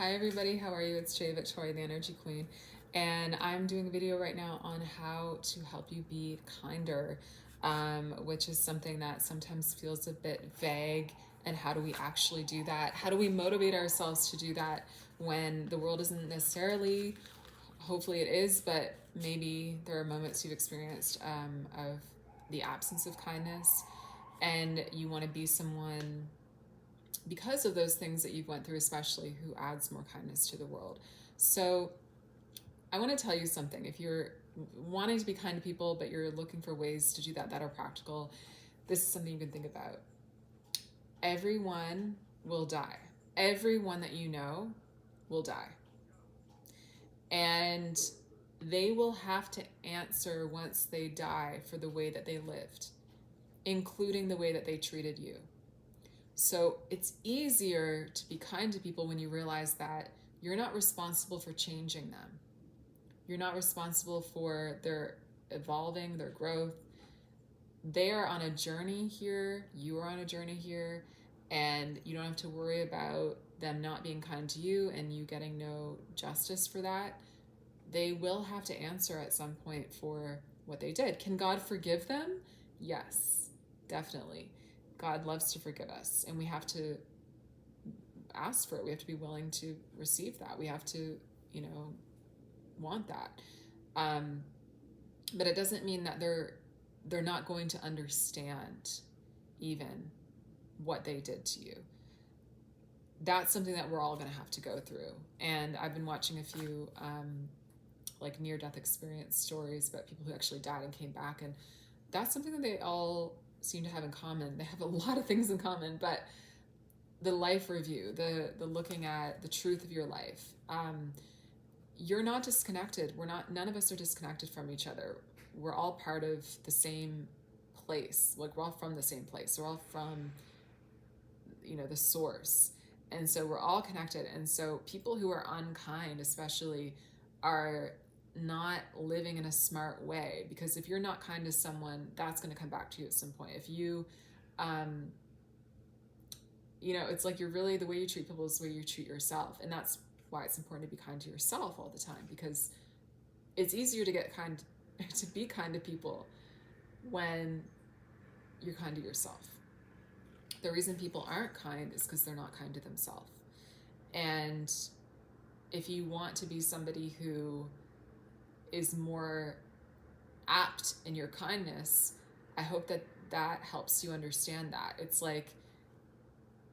Hi everybody, how are you? It's Jay Victoria, the Energy Queen, and I'm doing a video right now on how to help you be kinder, which is something that sometimes feels a bit vague. And how do we actually do that? How do we motivate ourselves to do that when the world isn't necessarily, hopefully it is, but maybe there are moments you've experienced of the absence of kindness, and you want to be someone because of those things that you've went through, especially, who adds more kindness to the world. So I want to tell you something. If you're wanting to be kind to people, but you're looking for ways to do that that are practical, this is something you can think about. Everyone will die. Everyone that you know will die. And they will have to answer once they die for the way that they lived, including the way that they treated you. So it's easier to be kind to people when you realize that you're not responsible for changing them. You're not responsible for their evolving, their growth. They are on a journey here. You are on a journey here. And you don't have to worry about them not being kind to you and you getting no justice for that. They will have to answer at some point for what they did. Can God forgive them? Yes, definitely. God loves to forgive us, and we have to ask for it. We have to be willing to receive that. We have to, want that. But it doesn't mean that they're not going to understand even what they did to you. That's something that we're all going to have to go through. And I've been watching a few near-death experience stories about people who actually died and came back, and that's something that they all seem to have in common. They have a lot of things in common, but the life review, the looking at the truth of your life, you're not disconnected. None of us are disconnected from each other. We're all part of the same place. Like, we're all from the same place. We're all from, the source. And so we're all connected. And so people who are unkind, especially, are not living in a smart way, because if you're not kind to someone, that's going to come back to you at some point. If you it's like, you're really, the way you treat people is the way you treat yourself. And that's why it's important to be kind to yourself all the time, because it's easier to be kind to people when you're kind to yourself. The reason people aren't kind is because they're not kind to themselves. And if you want to be somebody who is more apt in your kindness, I hope that helps you understand that. It's like,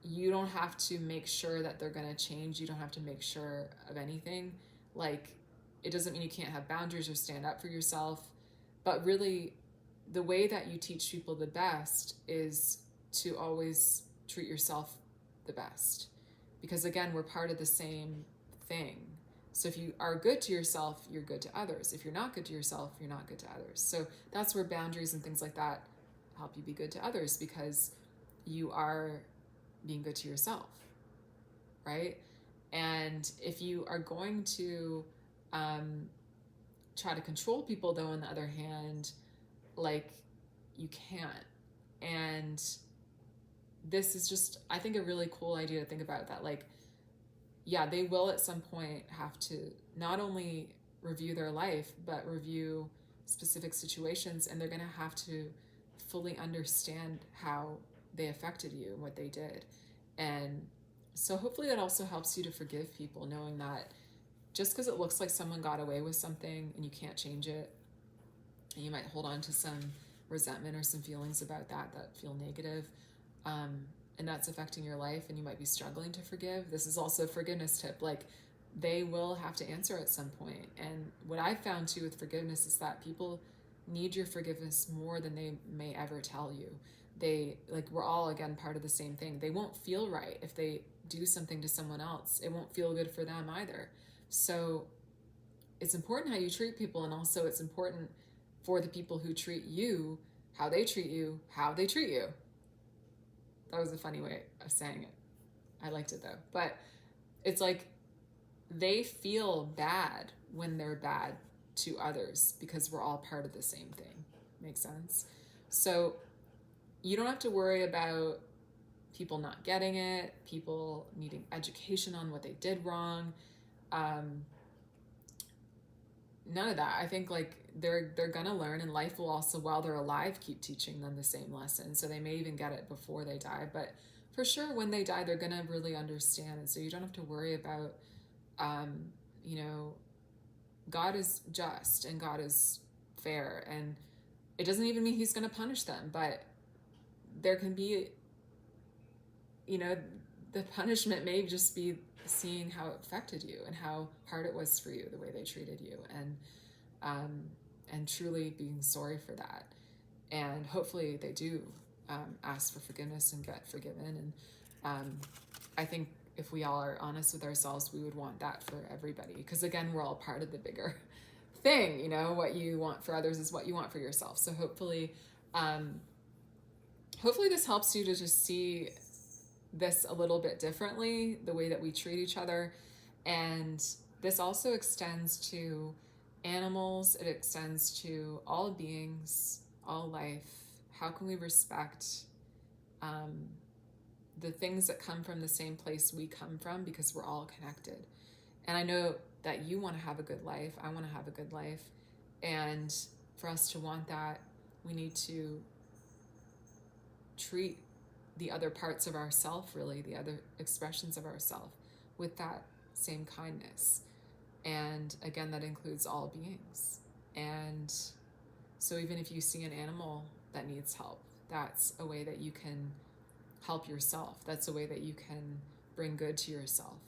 you don't have to make sure that they're going to change. You don't have to make sure of anything. Like, it doesn't mean you can't have boundaries or stand up for yourself, but really the way that you teach people the best is to always treat yourself the best, because again, we're part of the same thing. So if you are good to yourself, you're good to others. If you're not good to yourself, you're not good to others. So that's where boundaries and things like that help you be good to others, because you are being good to yourself, right? And if you are going to try to control people, though, on the other hand, like, you can't. And this is just, I think, a really cool idea to think about, that, like, yeah, they will at some point have to not only review their life, but review specific situations, and they're going to have to fully understand how they affected you and what they did. And so hopefully that also helps you to forgive people, knowing that just because it looks like someone got away with something and you can't change it, and you might hold on to some resentment or some feelings about that feel negative, and that's affecting your life, and you might be struggling to forgive. This is also a forgiveness tip. Like, they will have to answer at some point. And what I found too with forgiveness is that people need your forgiveness more than they may ever tell you. We're all, again, part of the same thing. They won't feel right if they do something to someone else. It won't feel good for them either. So it's important how you treat people, and also it's important for the people who treat you, how they treat you. That was a funny way of saying it. I liked it though. But it's like, they feel bad when they're bad to others, because we're all part of the same thing. Makes sense? So you don't have to worry about people not getting it, people needing education on what they did wrong. None of that. I think like they're gonna learn, and life will also, while they're alive, keep teaching them the same lesson. So they may even get it before they die, but for sure when they die, they're gonna really understand. And so you don't have to worry about, you know, God is just and God is fair, and it doesn't even mean he's gonna punish them, but there can be, you know, the punishment may just be seeing how it affected you and how hard it was for you, the way they treated you, and truly being sorry for that. And hopefully they do ask for forgiveness and get forgiven. And I think if we all are honest with ourselves, we would want that for everybody, because again, we're all part of the bigger thing. You know, what you want for others is what you want for yourself. So hopefully this helps you to just see this a little bit differently, the way that we treat each other. And this also extends to animals, it extends to all beings, all life. How can we respect the things that come from the same place we come from, because we're all connected? And I know that you want to have a good life, I want to have a good life, and for us to want that, we need to treat the other parts of ourself, really the other expressions of ourself, with that same kindness. And again, that includes all beings. And so even if you see an animal that needs help, that's a way that you can help yourself. That's a way that you can bring good to yourself.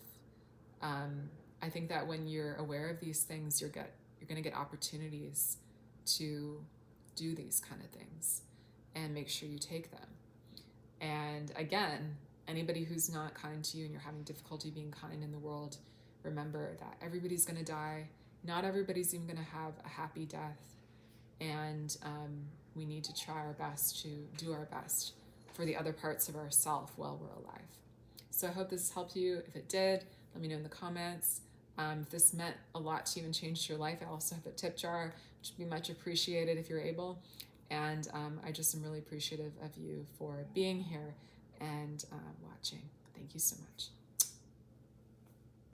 I think that when you're aware of these things, you're going to get opportunities to do these kind of things, and make sure you take them. And again, anybody who's not kind to you and you're having difficulty being kind in the world, remember that everybody's going to die. Not everybody's even going to have a happy death. And we need to try our best to do our best for the other parts of ourself while we're alive. So I hope this helped you. If it did, let me know in the comments. If this meant a lot to you and changed your life, I also have a tip jar, which would be much appreciated if you're able. And I just am really appreciative of you for being here and watching. Thank you so much.